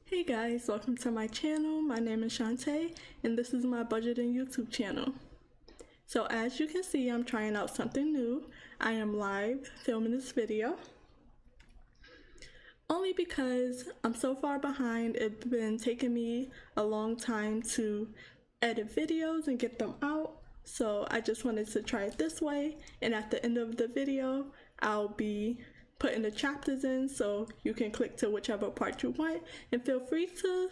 Hey guys, welcome to my channel. My name is Shantae and this is my budgeting YouTube channel. So as you can see, I'm trying out something new. I am live filming this video. Only because I'm so far behind. It's been taking me a long time to edit videos and get them out. So I just wanted to try it this way, and at the end of the video, I'll be putting the chapters in so you can click to whichever part you want, and feel free to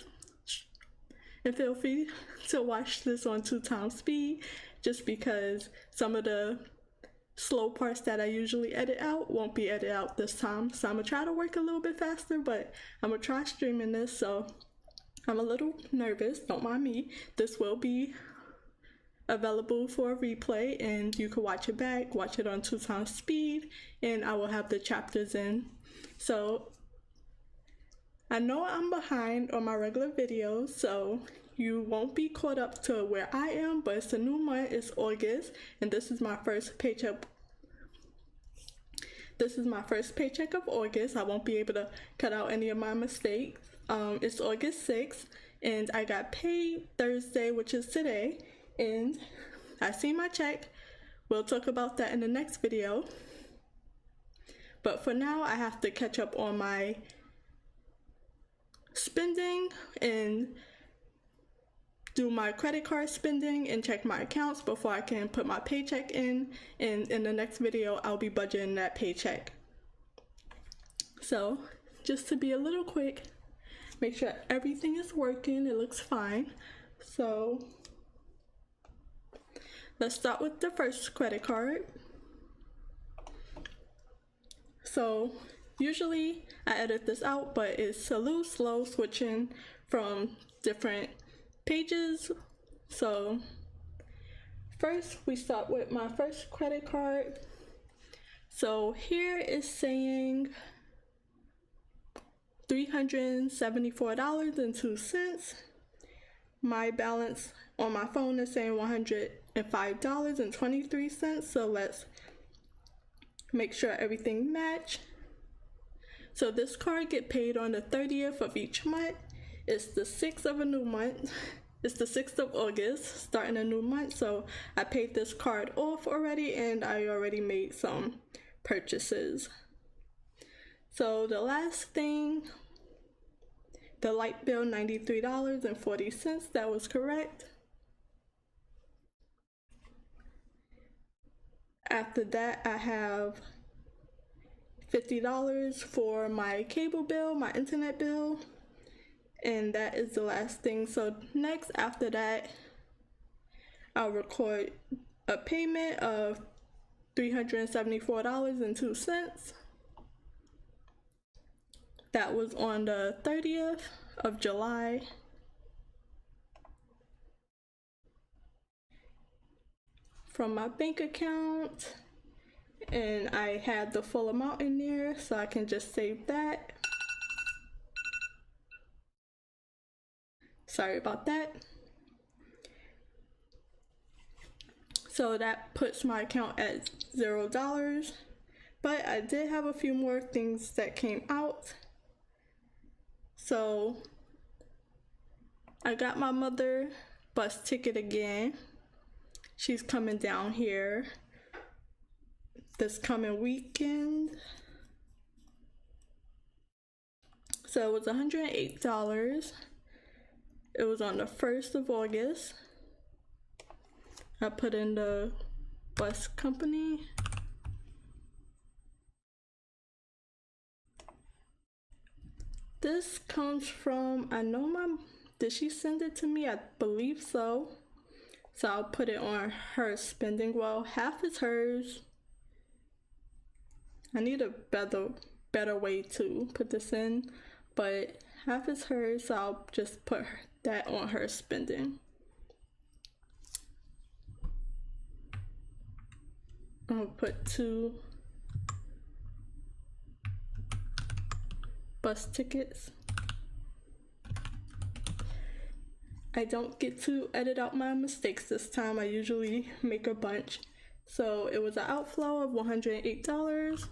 watch this on 2x speed, just because some of the slow parts that I usually edit out won't be edited out this time. So I'm gonna try to work a little bit faster, but I'm gonna try streaming this, so I'm a little nervous, don't mind me. This will be available for a replay and you can watch it back, watch it on 2x speed, and I will have the chapters in. So I know I'm behind on my regular videos, so you won't be caught up to where I am, but it's a new month, it's August, and this is my first paycheck. This is my first paycheck of August. I won't be able to cut out any of my mistakes. It's August 6th and I got paid Thursday, which is today, and I see my check. We'll talk about that in the next video. But for now, I have to catch up on my spending and do my credit card spending and check my accounts before I can put my paycheck in. And in the next video, I'll be budgeting that paycheck. So just to be a little quick, make sure everything is working, it looks fine. So let's start with the first credit card. So usually I edit this out, but it's a little slow switching from different pages. So first we start with my first credit card. So here is saying $374.02. My balance on my phone is saying $105.23. So let's make sure everything match. So this card get paid on the 30th of each month. It's the 6th of a new month. It's the 6th of August, starting a new month. So I paid this card off already and I already made some purchases. So the last thing, the light bill, $93.40, that was correct. After that, I have $50 for my cable bill, my internet bill, and that is the last thing. So next, after that, I'll record a payment of $374.02. That was on the 30th of July. From my bank account, and I had the full amount in there, so I can just save that. Sorry about that. So that puts my account at $0, but I did have a few more things that came out. So I got my mother bus ticket again. She's coming down here this coming weekend. So it was $108. It was on the 1st of August. I put in the bus company. This comes from, I know did she send it to me? I believe so. So I'll put it on her spending. Well, half is hers. I need a better way to put this in, but half is hers, so I'll just put that on her spending. I'll put 2 bus tickets. I don't get to edit out my mistakes this time. I usually make a bunch. So it was an outflow of $108.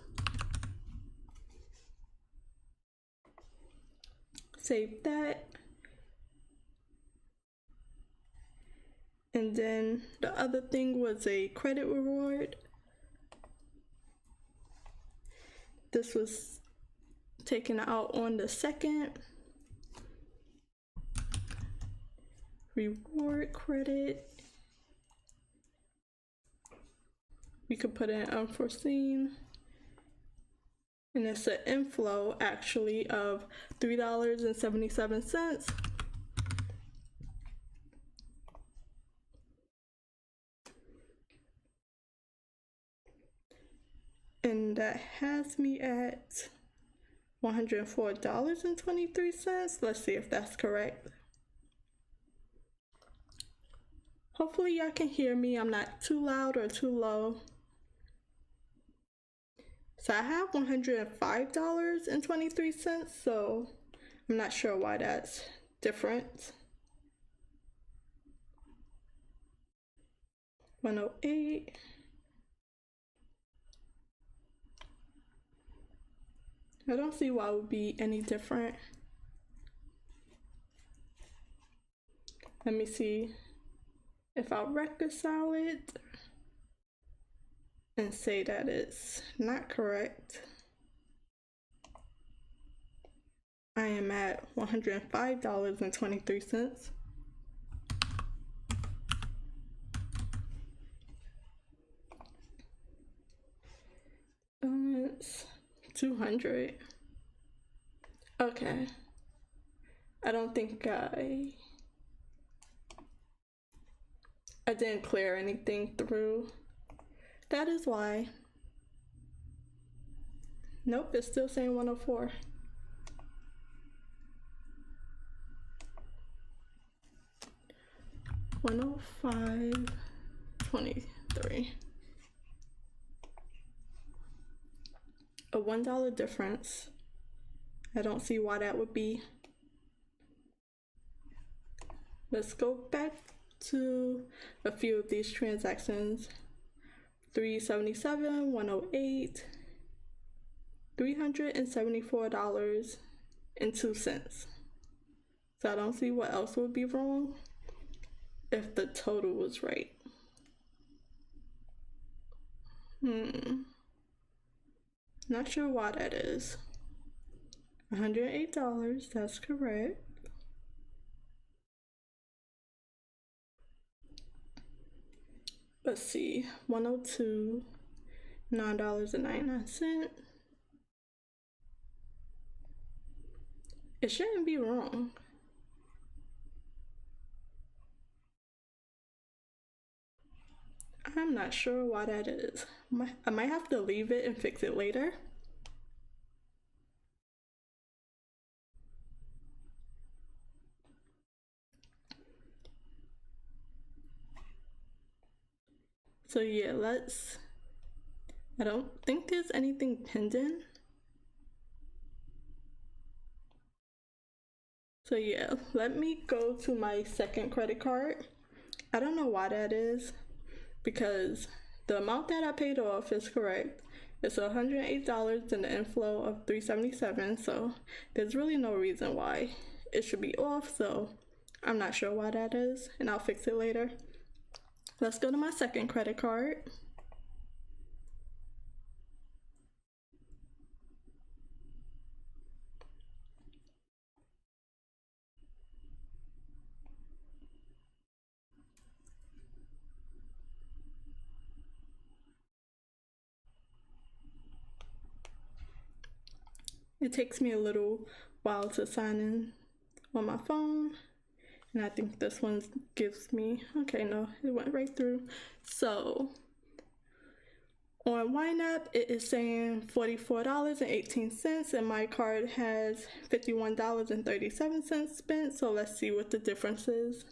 save that. And then the other thing was a credit reward. This was taken out on the 2nd. Reward credit. We could put in unforeseen. And it's an inflow actually of $3.77. And that has me at $104.23. Let's see if that's correct. Hopefully y'all can hear me. I'm not too loud or too low. So I have $105.23, so I'm not sure why that's different. 108. I don't see why it would be any different. Let me see if I'll reconcile it and say that it's not correct. I am at $105.23. Balance 200. Okay. I don't think I didn't clear anything through. That is why. Nope, it's still saying 104. $105.23. A $1 difference. I don't see why that would be. Let's go back to a few of these transactions. 377, 108, $374.02. So I don't see what else would be wrong if the total was right. Not sure why that is. $108, that's correct. Let's see, 102, $9.99. It shouldn't be wrong. I'm not sure why that is. I might have to leave it and fix it later. So yeah, I don't think there's anything pending. So yeah, let me go to my second credit card. I don't know why that is, because the amount that I paid off is correct. It's $108 and the inflow of $377, so there's really no reason why it should be off, so I'm not sure why that is, and I'll fix it later. Let's go to my second credit card. It takes me a little while to sign in on my phone. And I think this one gives me, okay, no, it went right through. So on YNAB, it is saying $44.18, and my card has $51.37 spent. So let's see what the difference is.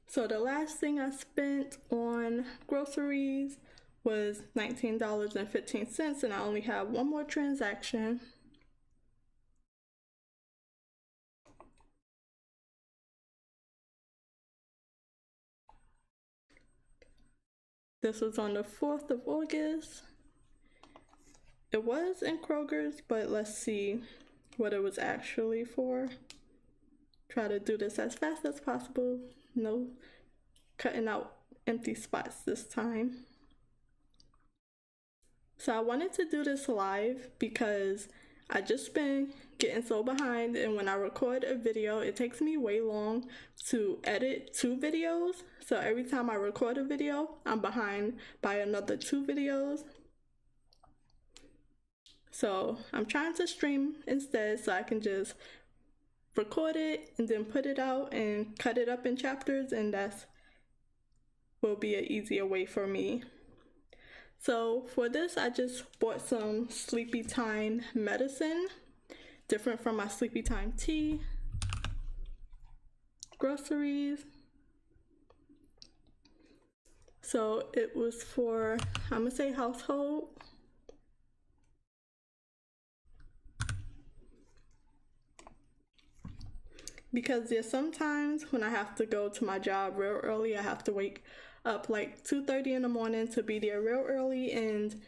So the last thing I spent on groceries was $19.15, and I only have one more transaction. This was on the 4th of August. It was in Kroger's, but let's see what it was actually for. Try to do this as fast as possible. No cutting out empty spots this time. So I wanted to do this live because I just been getting so behind, and when I record a video, it takes me way long to edit 2 videos. So every time I record a video, I'm behind by another 2 videos. So I'm trying to stream instead so I can just record it and then put it out and cut it up in chapters, and that's will be an easier way for me. So for this, I just bought some Sleepy Time medicine, different from my Sleepy Time tea, groceries. So it was for, I'm gonna say household. Because there's sometimes when I have to go to my job real early, I have to wake up like 2:30 in the morning to be there real early, and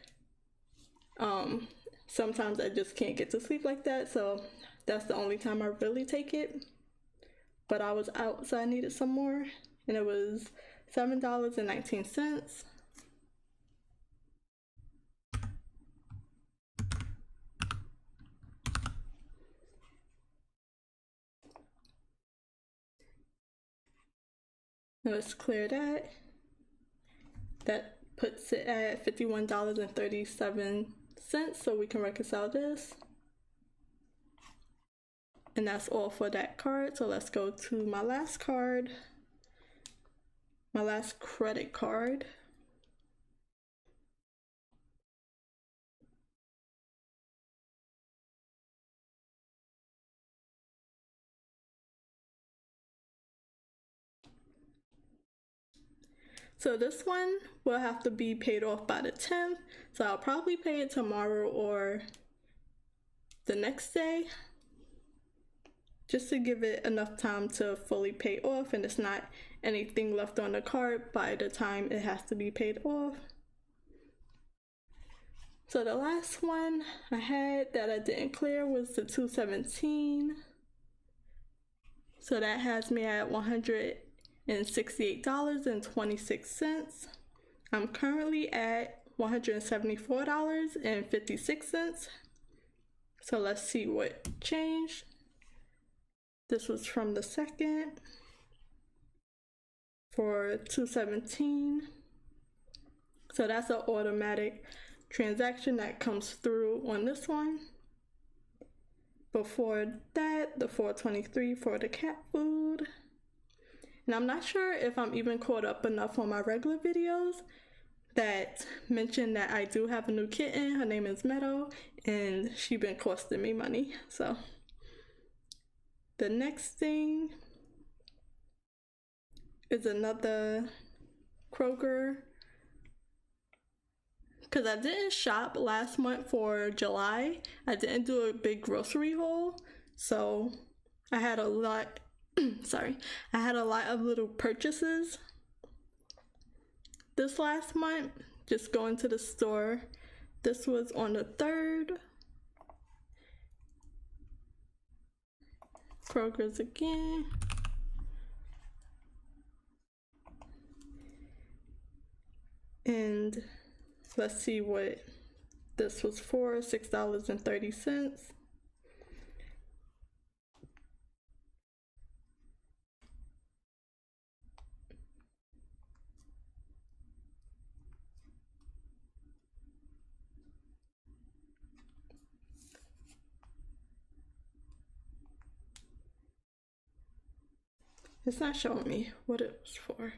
sometimes I just can't get to sleep like that, so that's the only time I really take it. But I was out, so I needed some more, and it was $7.19. Let's clear that. That puts it at $51.37, so we can reconcile this. And that's all for that card. So let's go to my last card, my last credit card. So this one will have to be paid off by the 10th. So I'll probably pay it tomorrow or the next day, just to give it enough time to fully pay off and it's not anything left on the card by the time it has to be paid off. So the last one I had that I didn't clear was the $217. So that has me at $168.26. I'm currently at $174.56. So let's see what changed. This was from the 2nd for $217. So that's an automatic transaction that comes through on this one. Before that, the $423 for the cat food. And I'm not sure if I'm even caught up enough on my regular videos that mention that I do have a new kitten. Her name is Meadow, and she's been costing me money. So the next thing is another Kroger, because I didn't shop last month for July. I didn't do a big grocery haul, so I had a lot I had a lot of little purchases this last month, just going to the store. This was on the 3rd. Kroger's again. And let's see what this was for, $6.30. It's not showing me what it was for.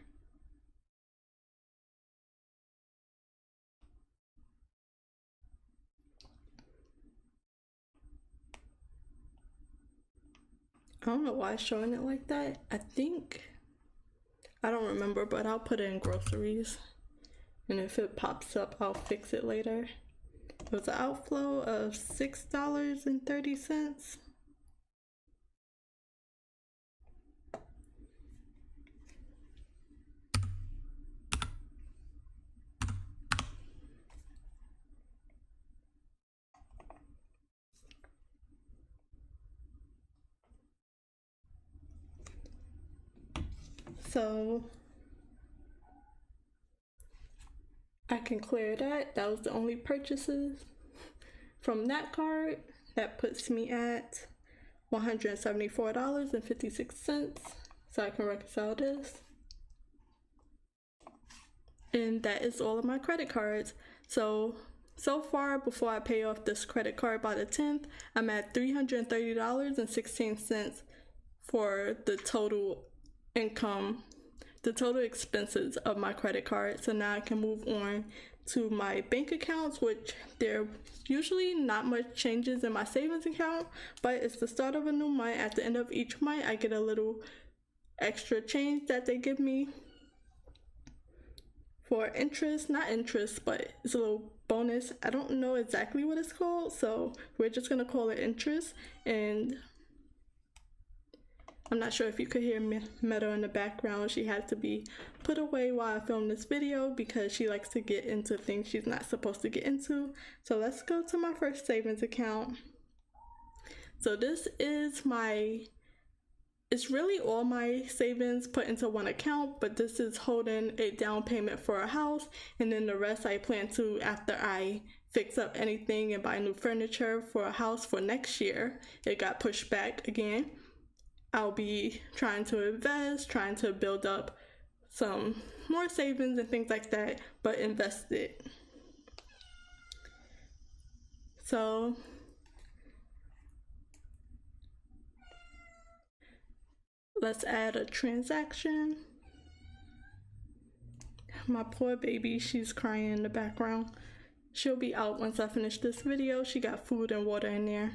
I don't know why it's showing it like that. I don't remember, but I'll put it in groceries. And if it pops up, I'll fix it later. It was an outflow of $6.30. So I can clear that. That was the only purchases from that card. That puts me at $174.56. So I can reconcile this. And that is all of my credit cards. So far, before I pay off this credit card by the 10th, I'm at $330.16 for the total income, the total expenses of my credit card. So now I can move on to my bank accounts, which there usually not much changes in my savings account, but it's the start of a new month. At the end of each month, I get a little extra change that they give me for interest, not interest, but it's a little bonus. I don't know exactly what it's called, so we're just gonna call it interest. And I'm not sure if you could hear Meta in the background. She had to be put away while I filmed this video because she likes to get into things she's not supposed to get into. So let's go to my first savings account. So this is it's really all my savings put into one account, but this is holding a down payment for a house, and then the rest I plan to, after I fix up anything and buy new furniture for a house for next year. It got pushed back again. I'll be trying to invest, trying to build up some more savings and things like that, but invest it. So let's add a transaction. My poor baby, she's crying in the background. She'll be out once I finish this video. She got food and water in there.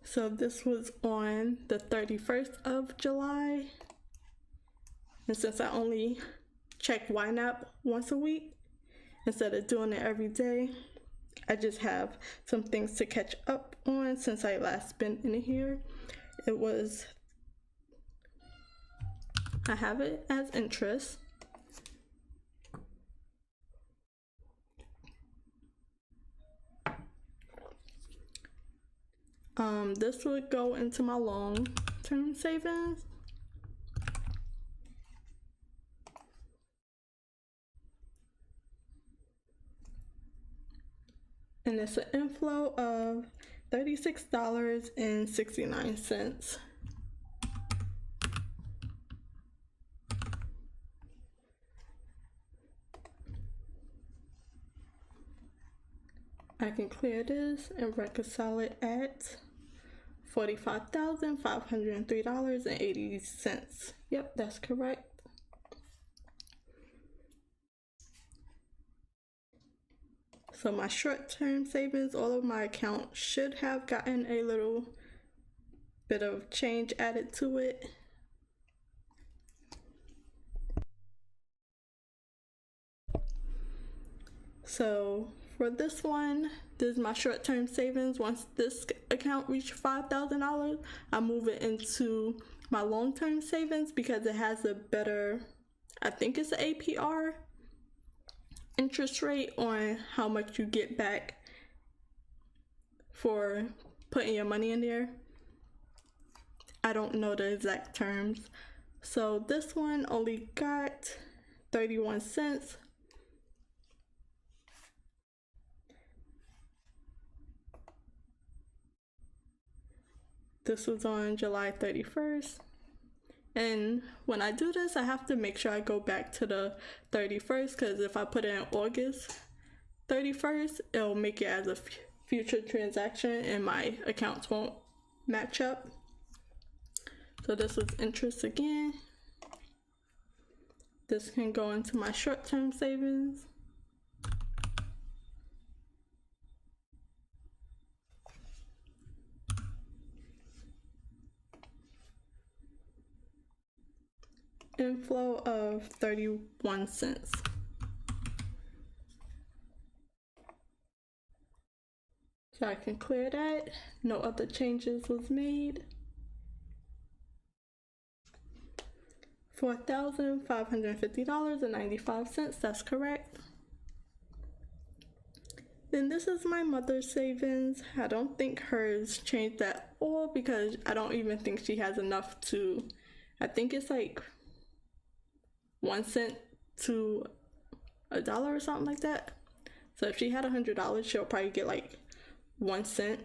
So this was on the 31st of July. And since I only check YNAB once a week, instead of doing it every day, I just have some things to catch up on since I last been in here. I have it as interest. This would go into my long-term savings. And it's an inflow of $36.69. I can clear this and reconcile it at $45,503.80. Yep, that's correct. So my short-term savings, all of my accounts should have gotten a little bit of change added to it. So for this one, this is my short-term savings. Once this account reaches $5,000, I move it into my long-term savings because it has a better, I think it's an APR interest rate on how much you get back for putting your money in there. I don't know the exact terms. So this one only got 31 cents. This was on July 31st. And when I do this, I have to make sure I go back to the 31st, because if I put it in August 31st, it'll make it as a future transaction and my accounts won't match up. So this was interest again. This can go into my short-term savings. Inflow of 31 cents. So I can clear that. No other changes was made. $4,550.95, that's correct. Then this is my mother's savings. I don't think hers changed at all because I don't even think she has enough to, I think it's like 1 cent to $1 or something like that. So if she had $100, she'll probably get like 1 cent,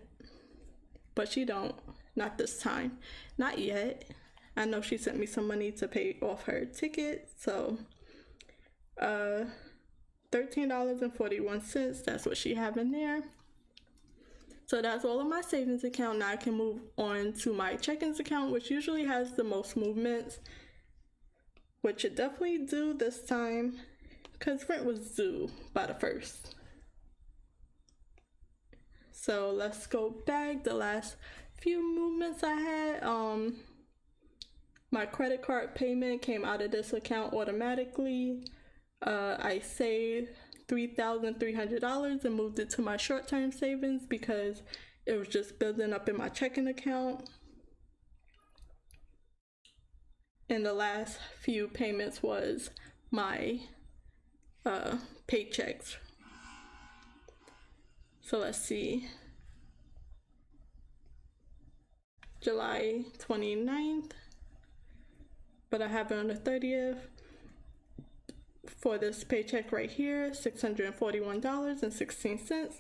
but she don't, not this time, not yet. I know she sent me some money to pay off her ticket, so $13.41, that's what she have in there. So that's all of my savings account. Now I can move on to my checkings account, which usually has the most movements, which it definitely do this time because rent was due by the 1st. So let's go back. The last few movements I had, my credit card payment came out of this account automatically. I saved $3,300 and moved it to my short-term savings because it was just building up in my checking account. And the last few payments was my paychecks. So let's see. July 29th, but I have it on the 30th. For this paycheck right here, $641.16.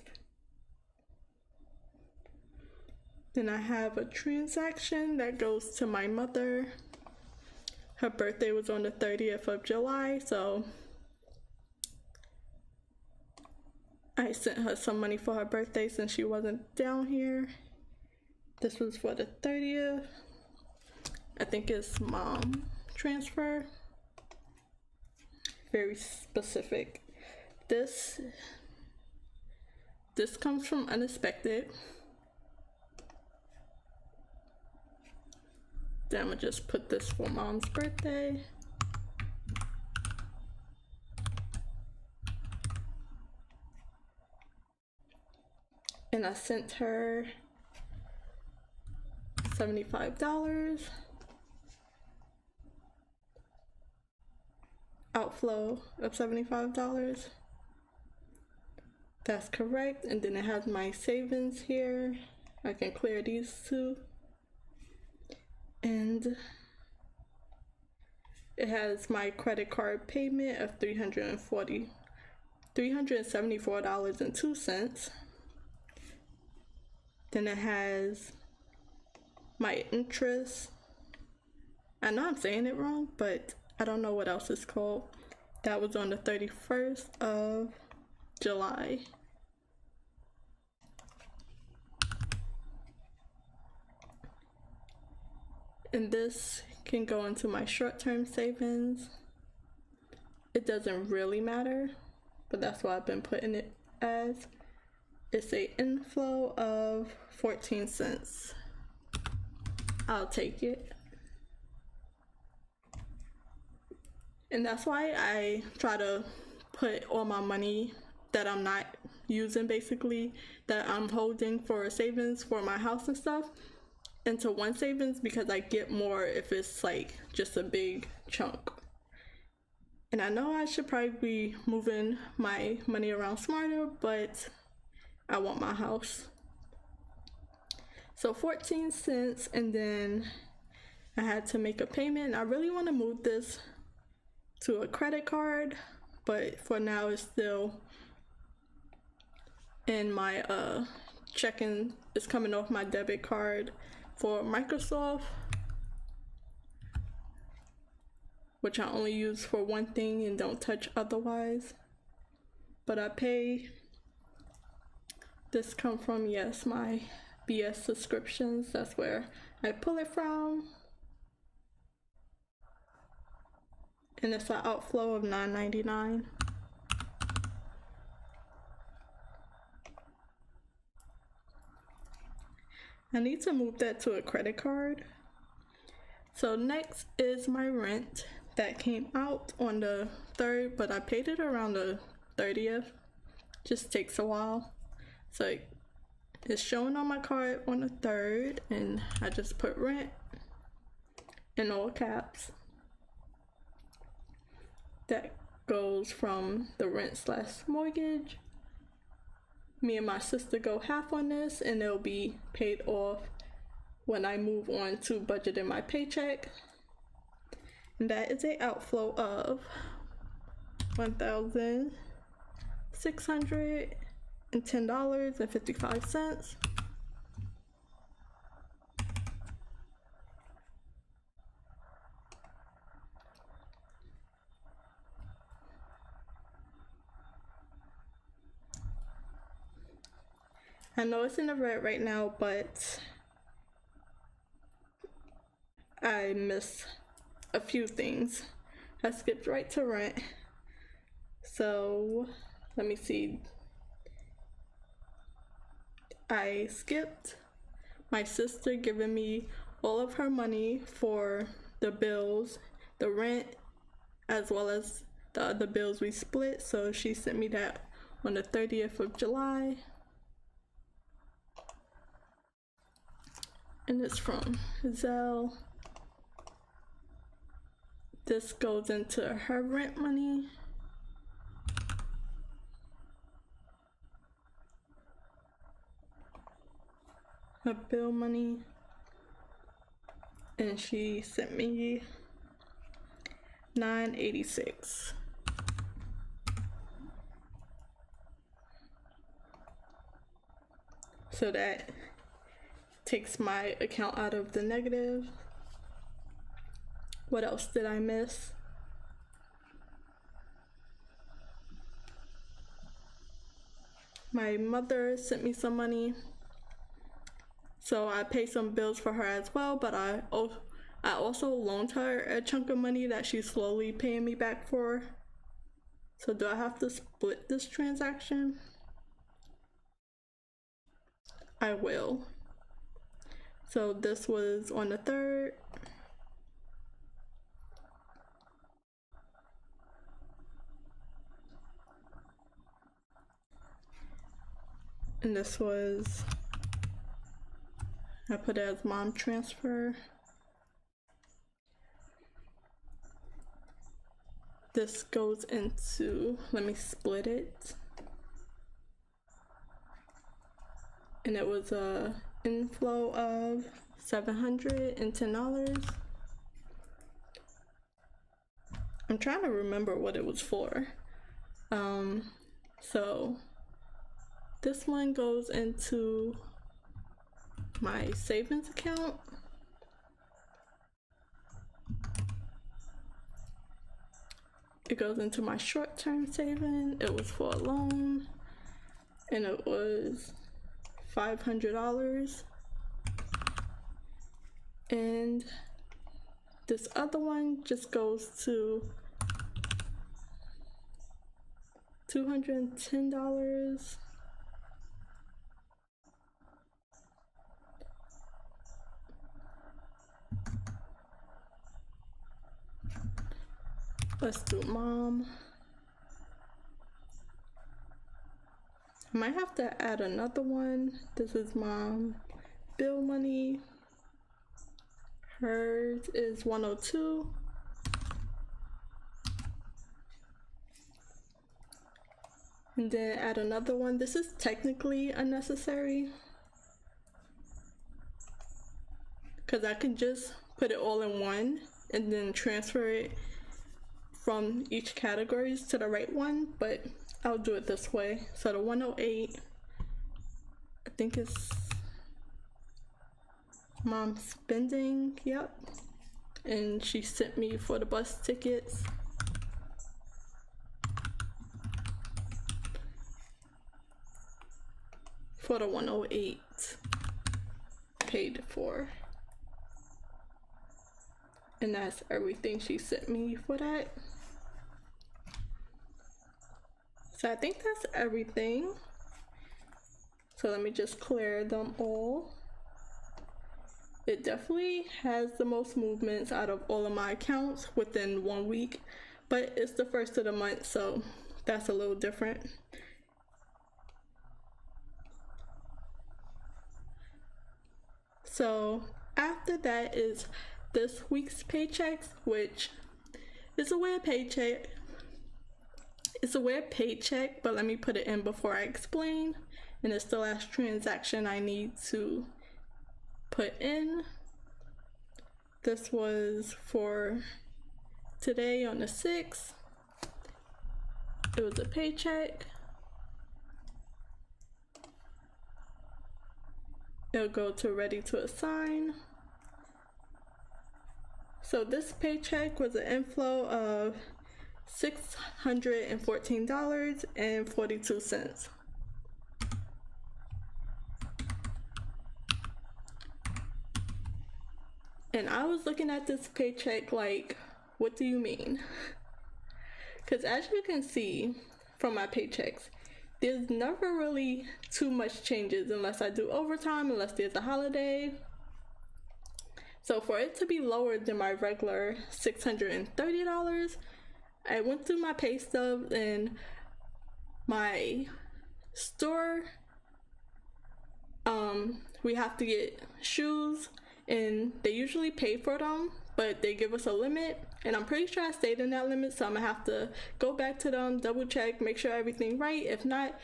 Then I have a transaction that goes to my mother. Her birthday was on the 30th of July, so I sent her some money for her birthday since she wasn't down here. This was for the 30th. I think it's mom transfer. Very specific. This comes from unexpected. Then I'm gonna just put this for mom's birthday. And I sent her $75. Outflow of $75. That's correct. And then it has my savings here. I can clear these two. And it has my credit card payment of $374.02. Then it has my interest. I know I'm saying it wrong, but I don't know what else it's called. That was on the 31st of July. And this can go into my short-term savings. It doesn't really matter, but that's what I've been putting it as. It's an inflow of 14 cents. I'll take it. And that's why I try to put all my money that I'm not using, basically, that I'm holding for savings for my house and stuff, into one savings, because I get more if it's like just a big chunk. And I know I should probably be moving my money around smarter, but I want my house. So 14 cents, and then I had to make a payment. I really want to move this to a credit card, but for now it's still in my checking. It's coming off my debit card for Microsoft, which I only use for one thing and don't touch otherwise. But I pay, this come from, yes, my BS subscriptions. That's where I pull it from. And it's an outflow of $9.99. I need to move that to a credit card. So next is my rent that came out on the 3rd, but I paid it around the 30th. Just takes a while. So it's showing on my card on the 3rd, and I just put rent in all caps. That goes from the rent/mortgage. me and my sister go half on this, and it'll be paid off when I move on to budgeting my paycheck. And that is a outflow of $1,610.55. I know it's in the red right now, but I missed a few things. I skipped right to rent. So let me see. I skipped my sister giving me all of her money for the bills, the rent, as well as the other bills we split. So she sent me that on the 30th of July. And it's from Zelle. This goes into her rent money. Her bill money. And she sent me $986. So that takes my account out of the negative. What else did I miss? My mother sent me some money, so I paid some bills for her as well, but I also loaned her a chunk of money that she's slowly paying me back for. So do I have to split this transaction? I will. So this was on the 3rd. And this was, I put it as mom transfer. This goes into, let me split it. And it was a inflow of $710. I'm trying to remember what it was for. So this one goes into my savings account. It goes into my short-term saving. It was for a loan, and it was $500. And this other one just goes to $210. Let's do mom. I might have to add another one. This is mom bill money. Hers is 102. And then add another one. This is technically unnecessary, because I can just put it all in one and then transfer it from each categories to the right one, but I'll do it this way. So the 108, I think it's mom spending, yep. And she sent me for the bus tickets. For the 108, paid for. And that's everything she sent me for that. So I think that's everything. So let me just clear them all. It definitely has the most movements out of all of my accounts within 1 week, but it's the first of the month, so that's a little different. So after that is this week's paychecks, which is a weird paycheck. It's a weird paycheck, but let me put it in before I explain. and it's the last transaction I need to put in. This was for today on the 6th. It was a paycheck. It'll go to ready to assign. So this paycheck was an inflow of $614.42. And I was looking at this paycheck like, what do you mean? Because as you can see from my paychecks, there's never really too much changes unless I do overtime, unless there's a holiday. So for it to be lower than my regular $630, I went through my pay stubs and my store, we have to get shoes and they usually pay for them, but they give us a limit, and I'm pretty sure I stayed in that limit, so I'm gonna have to go back to them, double check, make sure everything right. If not,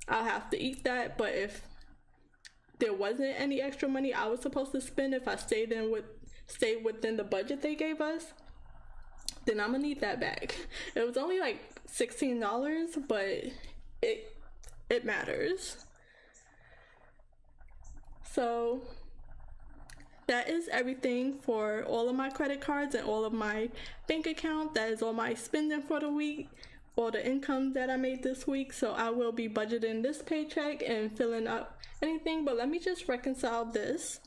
I'll have to eat that. But if there wasn't any extra money I was supposed to spend, if I stayed within the budget they gave us, then I'm gonna need that back. It was only like $16, but it matters. So that is everything for all of my credit cards and all of my bank account. That is all my spending for the week, all the income that I made this week. So I will be budgeting this paycheck and filling up anything, but let me just reconcile this.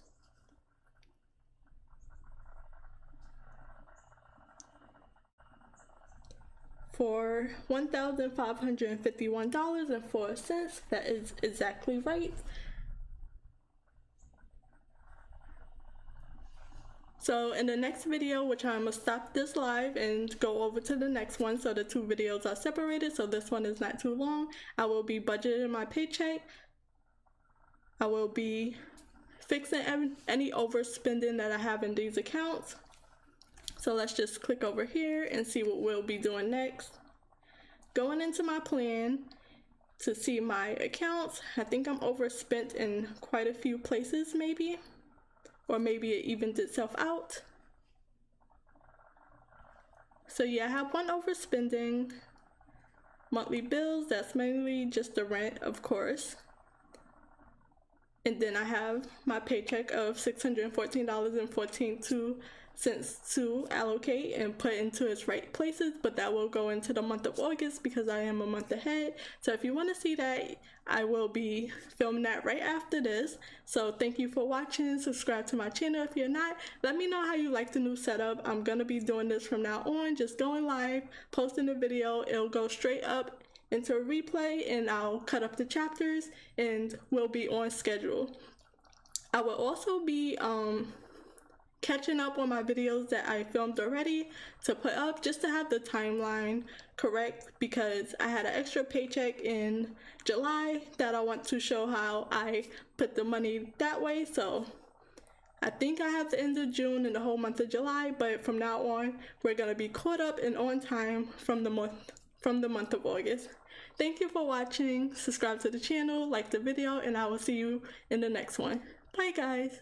For $1,551.04, that is exactly right. So in the next video, which I'm gonna stop this live and go over to the next one, so the two videos are separated, so this one is not too long, I will be budgeting my paycheck. I will be fixing any overspending that I have in these accounts. So let's just click over here and see what we'll be doing next. Going into my plan to see my accounts, I think I'm overspent in quite a few places maybe. Or maybe it evened itself out. So yeah, I have one overspending. Monthly bills, that's mainly just the rent, of course. And then I have my paycheck of $614.42 to allocate and put into its right places, but that will go into the month of August because I am a month ahead. So if you want to see that, I will be filming that right after this. So thank you for watching. Subscribe to my channel if you're not. Let me know how you like the new setup. I'm gonna be doing this from now on, just going live, posting the video. It'll go straight up into a replay and I'll cut up the chapters and we'll be on schedule. I will also be catching up on my videos that I filmed already to put up, just to have the timeline correct, because I had an extra paycheck in July that I want to show how I put the money that way. So I think I have the end of June and the whole month of July, but from now on we're gonna be caught up and on time from the month of August. Thank you for watching. Subscribe to the channel, like the video, and I will see you in the next one. Bye guys.